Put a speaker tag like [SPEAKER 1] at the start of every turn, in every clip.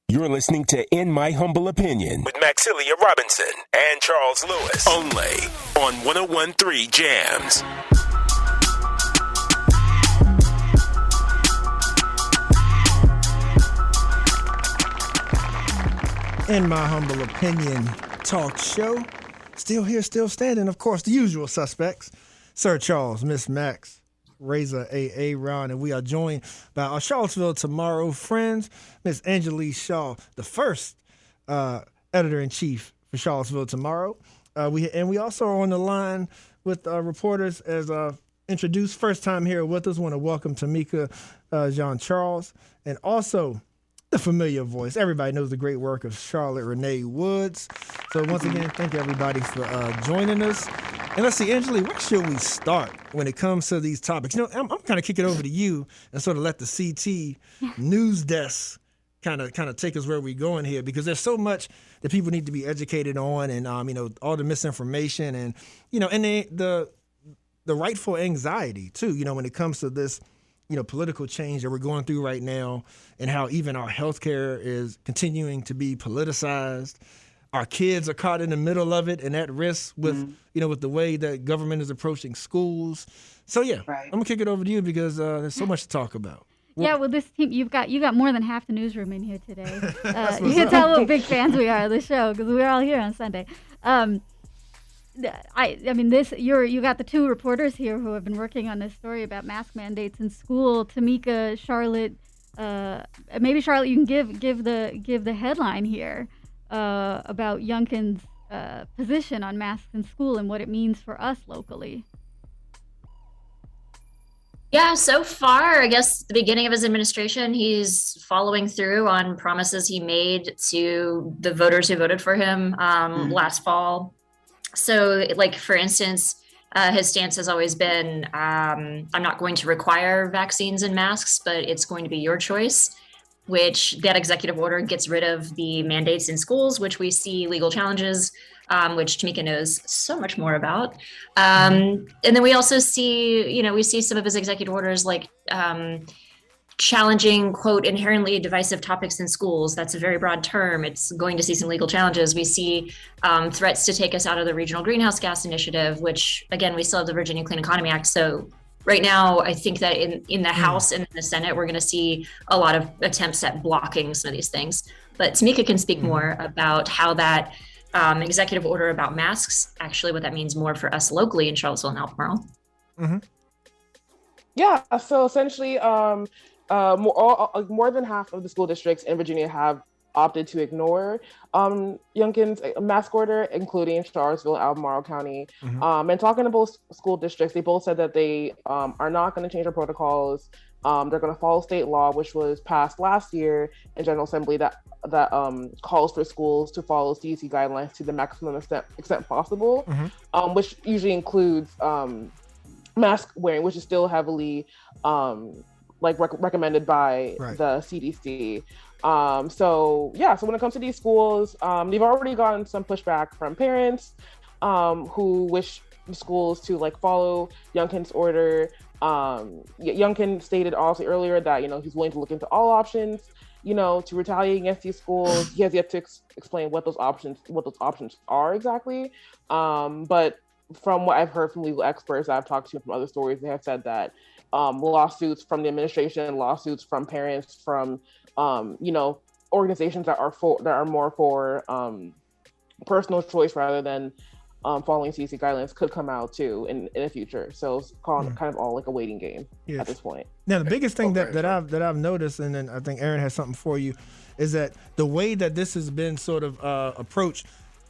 [SPEAKER 1] You're listening to In My Humble Opinion with Maxilia Robinson and Charles Lewis. Only on 101.3 Jams.
[SPEAKER 2] In My Humble Opinion talk show. Still here, still standing. Of course, the usual suspects. Sir Charles, Miss Max, Razor A.A. Ron, and we are joined by our Charlottesville Tomorrow friends, Miss Angelique Shaw, the first editor-in-chief for Charlottesville Tomorrow. We also are on the line with reporters as introduced. First time here with us, want to welcome Tamika Jean-Charles, and also the familiar voice. Everybody knows the great work of Charlotte Renee Woods. So once again, thank everybody for joining us. And let's see, Angelique, where should we start when it comes to these topics? You know, I'm kind of kick it over to you and sort of let the CT news desk kind of take us where we're going here, because there's so much that people need to be educated on, and all the misinformation, and and the rightful anxiety too. When it comes to this, political change that we're going through right now, and how even our healthcare is continuing to be politicized. Our kids are caught in the middle of it and at risk with, with the way that government is approaching schools. So right. I'm gonna kick it over to you because there's so much to talk about.
[SPEAKER 3] Well, this team, you got more than half the newsroom in here today. You can tell what big fans we are of the show because we're all here on Sunday. You got the two reporters here who have been working on this story about mask mandates in school. Tamika, Charlotte, maybe Charlotte, you can give the headline here. About Youngkin's position on masks in school and what it means for us locally.
[SPEAKER 4] Yeah, so far, I guess the beginning of his administration, he's following through on promises he made to the voters who voted for him last fall. So, for instance, his stance has always been, I'm not going to require vaccines and masks, but it's going to be your choice, which that executive order gets rid of the mandates in schools, which we see legal challenges, which Tamika knows so much more about. And then we also see, we see some of his executive orders like challenging, quote, inherently divisive topics in schools. That's a very broad term. It's going to see some legal challenges. We see threats to take us out of the Regional Greenhouse Gas Initiative, which, again, we still have the Virginia Clean Economy Act. So right now, I think that in the House and in the Senate, we're going to see a lot of attempts at blocking some of these things. But Tamika can speak more about how that executive order about masks, actually what that means more for us locally in Charlottesville and Albemarle.
[SPEAKER 5] Yeah, so essentially more than half of the school districts in Virginia have opted to ignore Youngkin's mask order, including Charlottesville and Albemarle County. And talking to both school districts, they both said that they are not going to change their protocols. They're going to follow state law, which was passed last year in General Assembly, that calls for schools to follow CDC guidelines to the maximum extent possible, which usually includes mask wearing, which is still heavily recommended by the CDC. So when it comes to these schools, they've already gotten some pushback from parents who wish the schools to follow Youngkin's order. Youngkin stated also earlier that he's willing to look into all options to retaliate against these schools. He has yet to explain what those options are exactly. But from what I've heard from legal experts that I've talked to from other stories, they have said that lawsuits from the administration, lawsuits from parents, from organizations that are more for personal choice rather than following CDC guidelines could come out too in the future. So it's kind of all like a waiting game at this point.
[SPEAKER 2] Now, the biggest thing that I've noticed, and then I think Aaron has something for you, is that the way that this has been sort of approached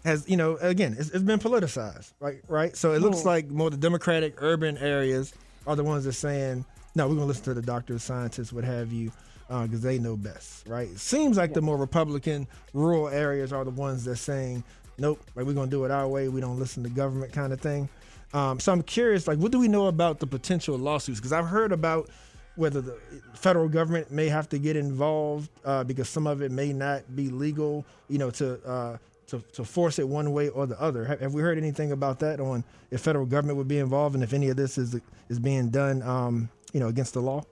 [SPEAKER 2] has, again, it's been politicized, right? So it looks like more the Democratic urban areas are the ones that are saying, no, we're going to listen to the doctors, scientists, what have you, because they know best, right? It seems like the more Republican rural areas are the ones that are saying, nope, we're going to do it our way. We don't listen to government kind of thing. So I'm curious, what do we know about the potential lawsuits? Because I've heard about whether the federal government may have to get involved because some of it may not be legal, to force it one way or the other. Have we heard anything about that on if federal government would be involved and if any of this is being done, against the law?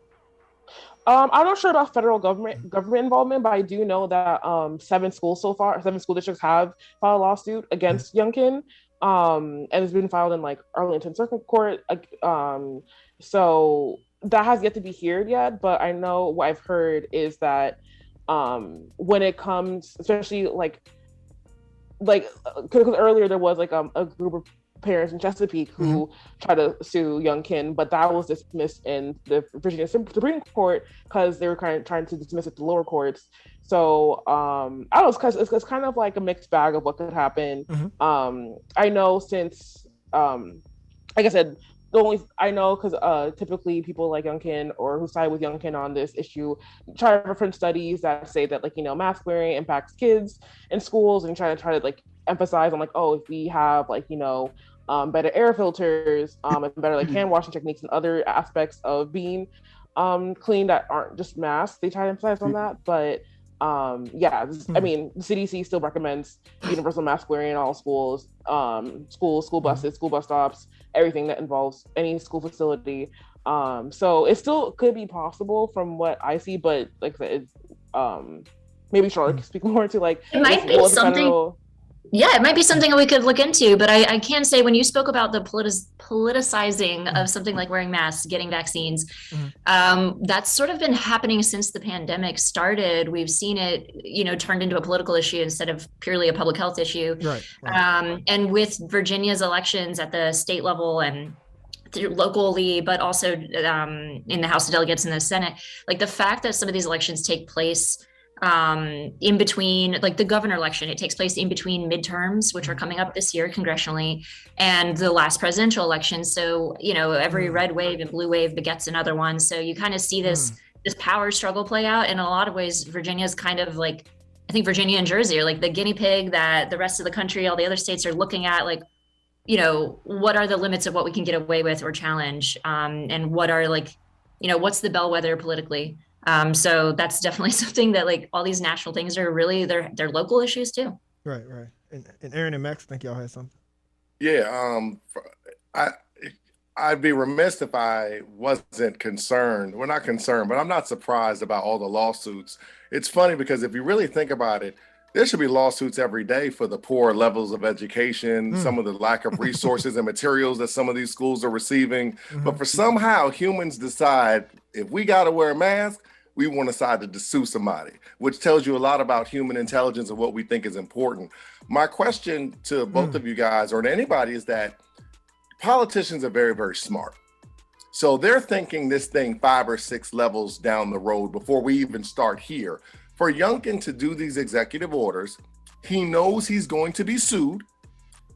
[SPEAKER 5] I'm not sure about federal government involvement, but I do know that 7 school districts have filed a lawsuit against Youngkin, and it's been filed in like Arlington Circuit Court. So that has yet to be heard yet, but I know what I've heard is that when it comes, especially like because earlier there was like a group of parents in Chesapeake who tried to sue Youngkin, but that was dismissed in the Virginia Supreme Court because they were kind of trying to dismiss it to lower courts. So I don't know, it's kind of like a mixed bag of what could happen. I know since, like I said, I know because typically people like Youngkin or who side with Youngkin on this issue try to reference studies that say that mask wearing impacts kids in schools, and try to like emphasize on if we have better air filters and better hand washing techniques and other aspects of being clean that aren't just masks, they try to emphasize on that. But I mean, the CDC still recommends universal mask wearing in all schools, school buses, school bus stops, everything that involves any school facility. So it still could be possible from what I see, but like I said, maybe Charlotte can speak more to it
[SPEAKER 4] might be something. Yeah, it might be something that we could look into, but I can say when you spoke about the politicizing of something like wearing masks, getting vaccines, that's sort of been happening since the pandemic started. We've seen it, turned into a political issue instead of purely a public health issue. Right. And with Virginia's elections at the state level and locally, but also in the House of Delegates and the Senate, the fact that some of these elections take place in between, the governor election, it takes place in between midterms, which are coming up this year congressionally, and the last presidential election. So, every red wave and blue wave begets another one. So you kind of see this power struggle play out. In a lot of ways, Virginia's kind of I think Virginia and Jersey are the guinea pig that the rest of the country, all the other states are looking at, what are the limits of what we can get away with or challenge? And what are what's the bellwether politically? So that's definitely something that all these national things are really they're local issues too.
[SPEAKER 2] Right. And Aaron and Max, I think y'all had something.
[SPEAKER 6] Yeah. I'd be remiss if I wasn't concerned. We're not concerned, but I'm not surprised about all the lawsuits. It's funny because if you really think about it, there should be lawsuits every day for the poor levels of education, some of the lack of resources and materials that some of these schools are receiving. But for somehow humans decide if we got to wear a mask, we want to decide to sue somebody, which tells you a lot about human intelligence and what we think is important. My question to both of you guys or to anybody is that politicians are very, very smart. So they're thinking this thing 5 or 6 levels down the road before we even start here. For Youngkin to do these executive orders, he knows he's going to be sued.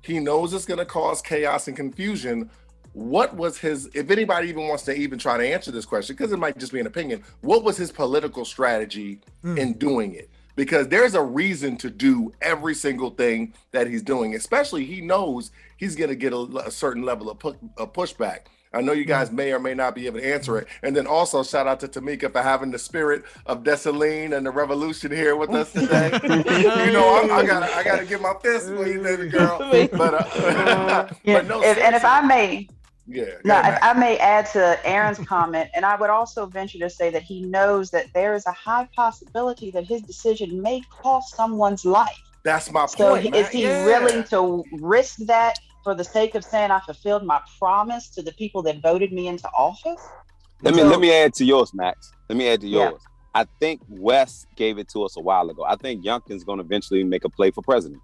[SPEAKER 6] He knows it's going to cause chaos and confusion. What was his, if anybody even wants to even try to answer this question, because it might just be an opinion, what was his political strategy in doing it? Because there's a reason to do every single thing that he's doing, especially he knows he's going to get a certain level of pushback. I know you guys may or may not be able to answer it. And then also shout out to Tamika for having the spirit of Dessalines and the revolution here with us today. I gotta get my fist for you, baby girl. But no,
[SPEAKER 7] and if I may,
[SPEAKER 6] if
[SPEAKER 7] I may add to Aaron's comment, and I would also venture to say that he knows that there is a high possibility that his decision may cost someone's life.
[SPEAKER 6] That's my
[SPEAKER 7] so
[SPEAKER 6] point.
[SPEAKER 7] Is he willing to risk that for the sake of saying I fulfilled my promise to the people that voted me into office?
[SPEAKER 8] Let me add to yours, Max. Let me add to yours. I think Wes gave it to us a while ago. I think Youngkin's going to eventually make a play for president.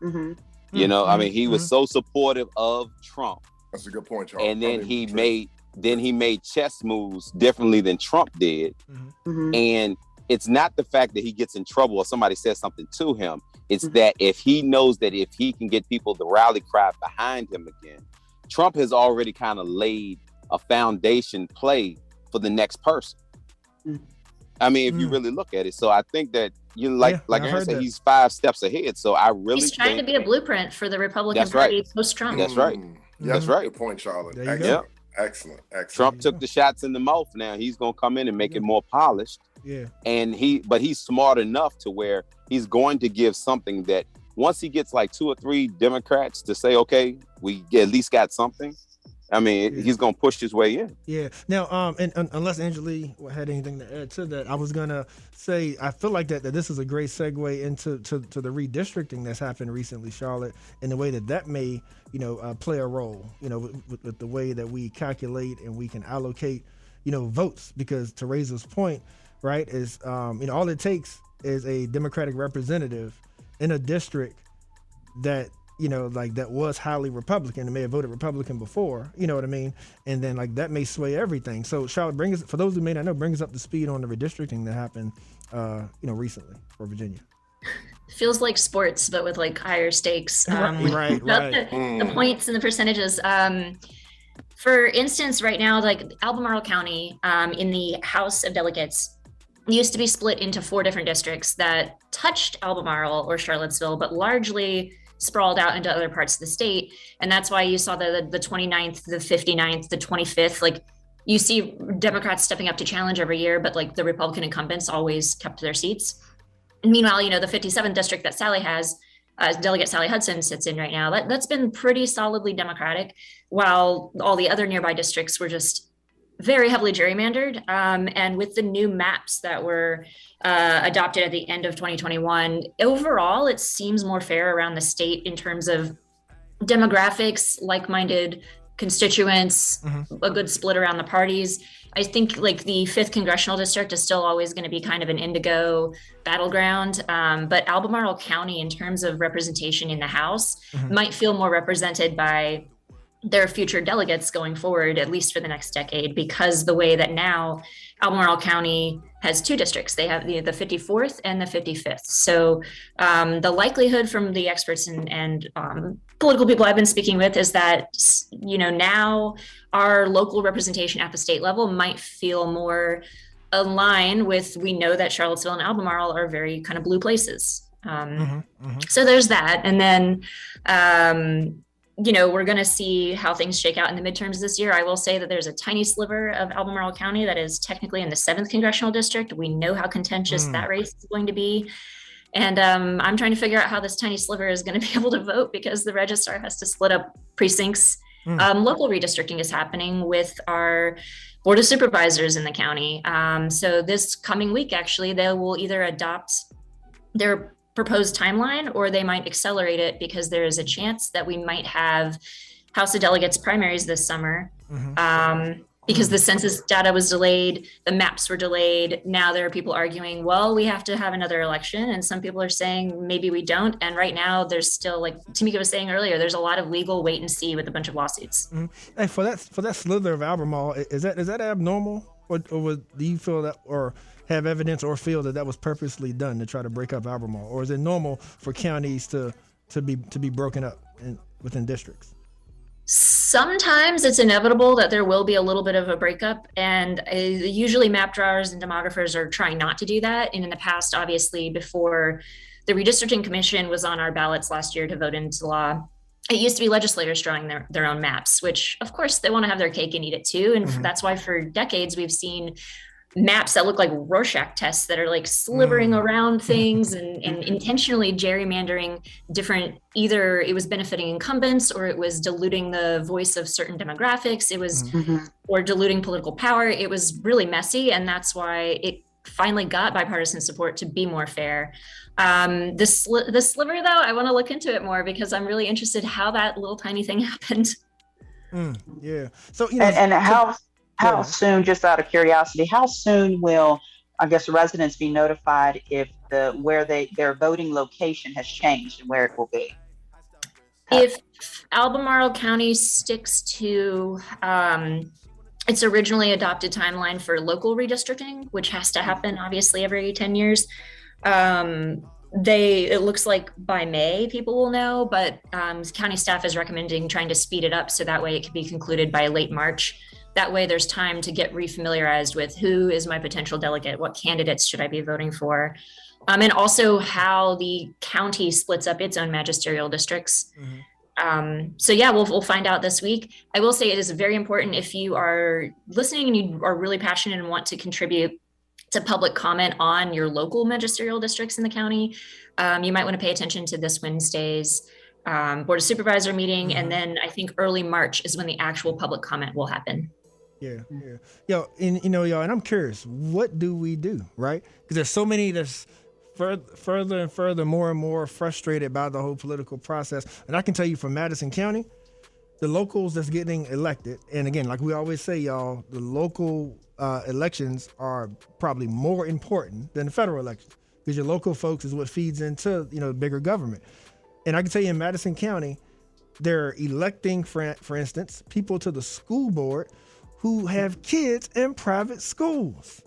[SPEAKER 8] I mean, he was so supportive of Trump.
[SPEAKER 6] That's a good point, Charles.
[SPEAKER 8] And then he made chess moves differently than Trump did. And it's not the fact that he gets in trouble or somebody says something to him. It's that if he knows that if he can get people to rally cry behind him again, Trump has already kind of laid a foundation play for the next person. I mean, if you really look at it. So I think that, like Aaron said, he's 5 steps ahead. So I really
[SPEAKER 4] he's trying to be a blueprint for the Republican Party post-Trump.
[SPEAKER 8] That's right. That's right.
[SPEAKER 6] Good point, Charlotte. Excellent.
[SPEAKER 8] Trump took the shots in the mouth. Now he's going to come in and make it more polished. And he's smart enough to where he's going to give something that once he gets like 2 or 3 Democrats to say, okay, we at least got something, I mean, he's going to push his way in.
[SPEAKER 2] Yeah. Now, and unless Angelique had anything to add to that, I was gonna say I feel like that this is a great segue into to the redistricting that's happened recently, Charlotte, and the way that may play a role, with the way that we calculate and we can allocate, votes. Because to Reza's point, right, is all it takes is a Democratic representative in a district that that was highly Republican and may have voted Republican before, you know what I mean? And then that may sway everything. So Charlotte, for those who may not know, bring us up to speed on the redistricting that happened, recently for Virginia.
[SPEAKER 4] Feels like sports, but with higher stakes.
[SPEAKER 2] Right.
[SPEAKER 4] The points and the percentages. For instance, right now, Albemarle County in the House of Delegates used to be split into 4 different districts that touched Albemarle or Charlottesville, but largely sprawled out into other parts of the state. And that's why you saw the 29th, the 59th, the 25th, you see Democrats stepping up to challenge every year, but the Republican incumbents always kept their seats. And meanwhile, the 57th district that Sally has, Delegate Sally Hudson sits in right now, that's been pretty solidly Democratic, while all the other nearby districts were just very heavily gerrymandered. And with the new maps that were adopted at the end of 2021, overall, it seems more fair around the state in terms of demographics, like-minded constituents, a good split around the parties. I think the 5th congressional district is still always going to be kind of an indigo battleground. But Albemarle County, in terms of representation in the House, might feel more represented by their future delegates going forward, at least for the next decade, because the way that now Albemarle County has 2 districts. They have the 54th and the 55th. So the likelihood from the experts and political people I've been speaking with is that, now our local representation at the state level might feel more aligned with, we know that Charlottesville and Albemarle are very kind of blue places. So there's that. And then, we're going to see how things shake out in the midterms this year. I will say that there's a tiny sliver of Albemarle County that is technically in the 7th congressional district. We know how contentious that race is going to be. And I'm trying to figure out how this tiny sliver is going to be able to vote, because the registrar has to split up precincts. Local redistricting is happening with our Board of Supervisors in the county. So this coming week, actually, they will either adopt their proposed timeline, or they might accelerate it, because there is a chance that we might have House of Delegates primaries this summer. Because the census data was delayed, the maps were delayed. Now there are people arguing, well, we have to have another election. And some people are saying, maybe we don't. And right now there's still, like Tamika was saying earlier, there's a lot of legal wait and see with a bunch of lawsuits.
[SPEAKER 2] Hey, for that slither of Albemarle, is that abnormal? Or do you feel that, or have evidence or feel that was purposely done to try to break up Albemarle? Or is it normal for counties to be broken up within districts?
[SPEAKER 4] Sometimes it's inevitable that there will be a little bit of a breakup, and usually map drawers and demographers are trying not to do that. And in the past, obviously, before the Redistricting Commission was on our ballots last year to vote into law, it used to be legislators drawing their own maps, which of course they want to have their cake and eat it too. And that's why for decades we've seen maps that look like Rorschach tests that are like slivering around things and intentionally gerrymandering different, either it was benefiting incumbents or it was diluting the voice of certain demographics. It was, or diluting political power. It was really messy. And that's why it finally got bipartisan support to be more fair. The sliver though, I want to look into it more because I'm really interested how that little tiny thing happened.
[SPEAKER 2] Yeah. So,
[SPEAKER 7] and how soon, just out of curiosity, how soon will, I guess, residents be notified if their voting location has changed and where it will be?
[SPEAKER 4] If Albemarle County sticks to its originally adopted timeline for local redistricting, which has to happen obviously every 10 years, it looks like by May people will know, but county staff is recommending trying to speed it up so that way it can be concluded by late March. That way there's time to get refamiliarized with who is my potential delegate, what candidates should I be voting for, and also how the county splits up its own magisterial districts. So yeah, we'll find out this week. I will say it is very important if you are listening and you are really passionate and want to contribute to public comment on your local magisterial districts in the county, you might want to pay attention to this Wednesday's Board of Supervisor meeting, and then I think early March is when the actual public comment will happen.
[SPEAKER 2] Yeah. Yo, and y'all, and I'm curious, what do we do, right? Because there's so many that's further and further, more and more frustrated by the whole political process. And I can tell you from Madison County, the locals that's getting elected, and again, like we always say, y'all, the local elections are probably more important than the federal elections, because your local folks is what feeds into, bigger government. And I can tell you in Madison County, they're electing, for instance, people to the school board who have kids in private schools.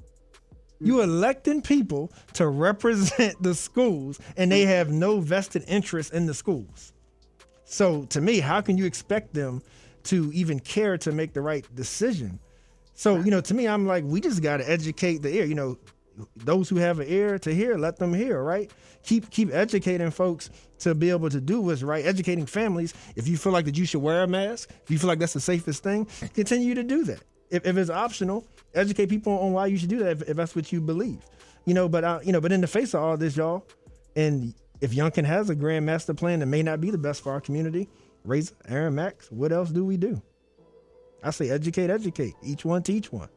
[SPEAKER 2] You electing people to represent the schools, and they have no vested interest in the schools. So to me, how can you expect them to even care to make the right decision? So, to me, I'm like, we just got to educate the ear. Those who have an ear to hear, let them hear, right? Keep educating folks to be able to do what's right, educating families. If you feel like that you should wear a mask, if you feel like that's the safest thing, continue to do that. If it's optional, educate people on why you should do that if that's what you believe. But in the face of all this, y'all, and if Youngkin has a grand master plan that may not be the best for our community, Razor, Aaron, Max, what else do we do? I say educate, each one teach one.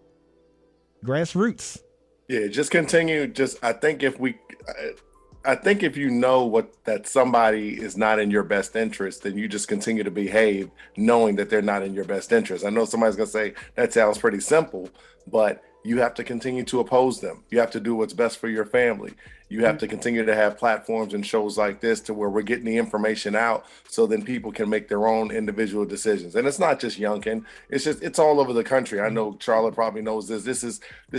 [SPEAKER 2] Grassroots.
[SPEAKER 6] Yeah, just continue. I think if you know that somebody is not in your best interest, then you just continue to behave knowing that they're not in your best interest. I know somebody's going to say that sounds pretty simple, but you have to continue to oppose them. You have to do what's best for your family. You have to continue to have platforms and shows like this to where we're getting the information out so then people can make their own individual decisions. And it's not just Youngkin. It's all over the country. I know Charlotte probably knows this. This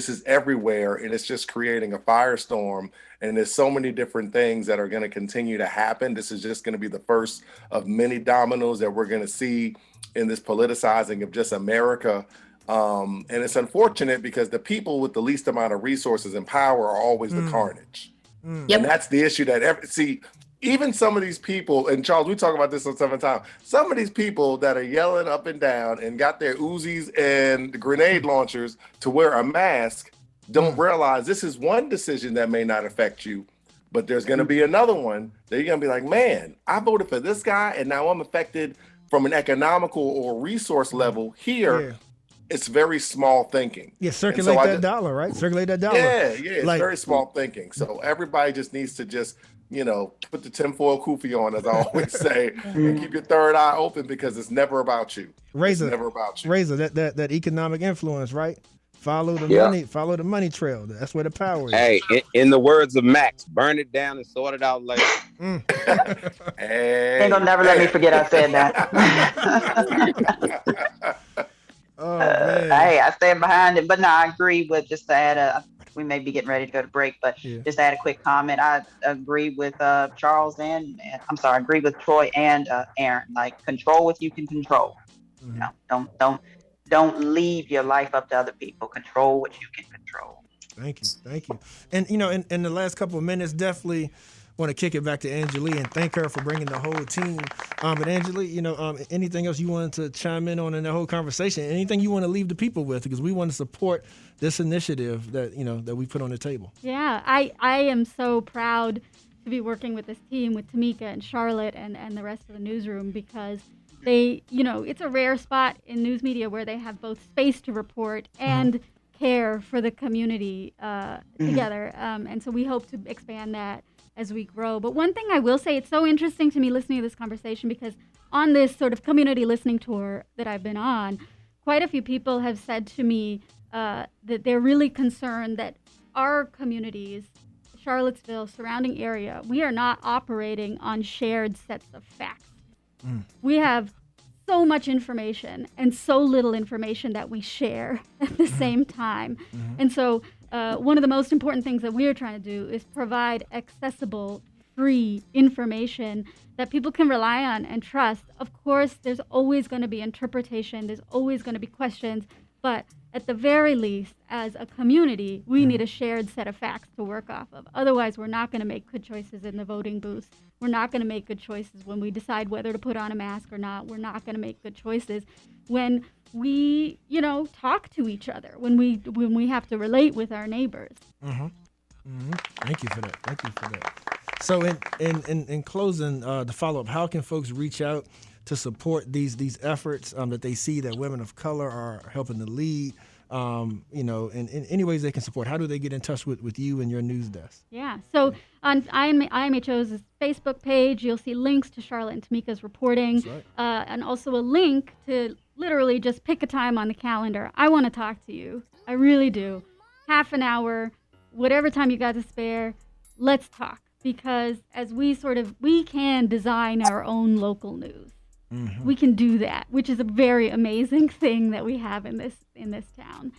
[SPEAKER 6] is everywhere, and it's just creating a firestorm. And there's so many different things that are going to continue to happen. This is just going to be the first of many dominoes that we're going to see in this politicizing of just America. And it's unfortunate because the people with the least amount of resources and power are always the carnage. Yep. And that's the issue even some of these people, and Charles, we talk about this on 7 times, some of these people that are yelling up and down and got their Uzis and grenade launchers to wear a mask don't realize this is one decision that may not affect you, but there's going to be another one that you're going to be like, man, I voted for this guy and now I'm affected from an economical or resource level here. Yeah. It's very small thinking.
[SPEAKER 2] Yeah, circulate that dollar, right? Circulate that dollar.
[SPEAKER 6] Yeah, it's very small thinking. So everybody just needs to put the tinfoil kufi on, as I always say, and keep your third eye open because it's never about you.
[SPEAKER 2] Razor,
[SPEAKER 6] it's never about you.
[SPEAKER 2] Razor, that economic influence, right? Follow the money trail. That's where the power is.
[SPEAKER 8] Hey, in the words of Max, burn it down and sort it out later.
[SPEAKER 7] Hey, ain't gonna never let me forget I said that. Hey, I stand behind it. But no, I agree with, just to add we may be getting ready to go to break, but just to add a quick comment. I agree with Charles agree with Troy and Aaron. Like, control what you can control. Don't leave your life up to other people. Control what you can control.
[SPEAKER 2] Thank you. And in the last couple of minutes, definitely want to kick it back to Angelique and thank her for bringing the whole team. But Angelique, anything else you wanted to chime in on in the whole conversation? Anything you want to leave the people with? Because we want to support this initiative that we put on the table.
[SPEAKER 3] Yeah, I am so proud to be working with this team, with Tamika and Charlotte and the rest of the newsroom, because they, it's a rare spot in news media where they have both space to report and care for the community together. And so we hope to expand that as we grow. But one thing I will say, it's so interesting to me listening to this conversation, because on this sort of community listening tour that I've been on, quite a few people have said to me that they're really concerned that our communities, Charlottesville, surrounding area, we are not operating on shared sets of facts. We have so much information and so little information that we share at the same time. And so one of the most important things that we're trying to do is provide accessible, free information that people can rely on and trust. Of course, there's always going to be interpretation. There's always going to be questions. But at the very least, as a community, we need a shared set of facts to work off of. Otherwise, we're not going to make good choices in the voting booth. We're not going to make good choices when we decide whether to put on a mask or not. We're not going to make good choices when we, talk to each other, when we have to relate with our neighbors.
[SPEAKER 2] Thank you for that. So in closing, the follow-up, how can folks reach out to support these efforts that they see that women of color are helping to lead? In any ways they can support. How do they get in touch with you and your news desk?
[SPEAKER 3] Yeah, so on IMHO's Facebook page, you'll see links to Charlotte and Tamika's reporting,
[SPEAKER 2] That's right.
[SPEAKER 3] and also a link to literally just pick a time on the calendar. I want to talk to you. I really do. Half an hour, whatever time you got to spare, let's talk. Because as we can design our own local news. Mm-hmm. We can do that, which is a very amazing thing that we have in this town.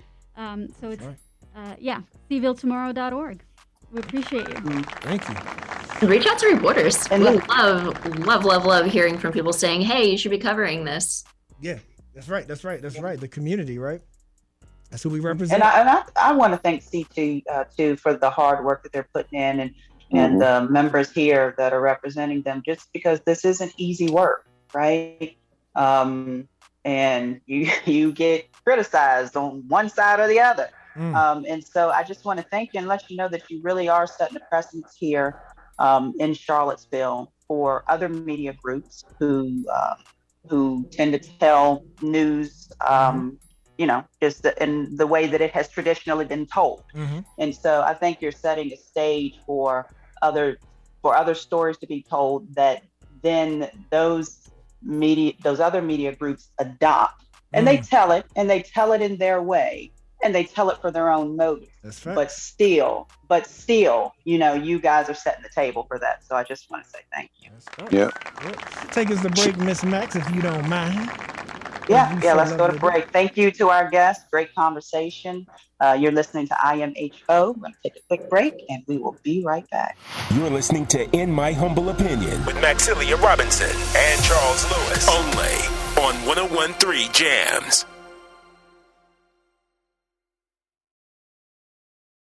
[SPEAKER 3] So it's CVilleTomorrow.org. We appreciate you.
[SPEAKER 2] Thank you.
[SPEAKER 4] Reach out to reporters. And we love hearing from people saying, "Hey, you should be covering this."
[SPEAKER 2] Yeah, that's right. The community, right? That's who we represent.
[SPEAKER 7] And I want to thank C2 too for the hard work that they're putting in, and the members here that are representing them. Just because this isn't easy work. Right. And you get criticized on one side or the other. And so I just want to thank you and let you know that you really are setting a precedence here in Charlottesville for other media groups who tend to tell news, just in the way that it has traditionally been told. Mm-hmm. And so I think you're setting a stage for other stories to be told that then those other media groups adopt, and they tell it in their way, and they tell it for their own motives.
[SPEAKER 2] That's right.
[SPEAKER 7] But still, you guys are setting the table for that. So I just want to say thank you.
[SPEAKER 2] That's right.
[SPEAKER 8] Yeah.
[SPEAKER 2] Take us to break, Miss Max, if you don't mind.
[SPEAKER 7] Yeah, let's go to break. Thank you to our guests. Great conversation. You're listening to IMHO. We're going to take a quick break, and we will be right back.
[SPEAKER 1] You're listening to In My Humble Opinion with Maxilia Robinson and Charles Lewis, only on 101.3 Jams.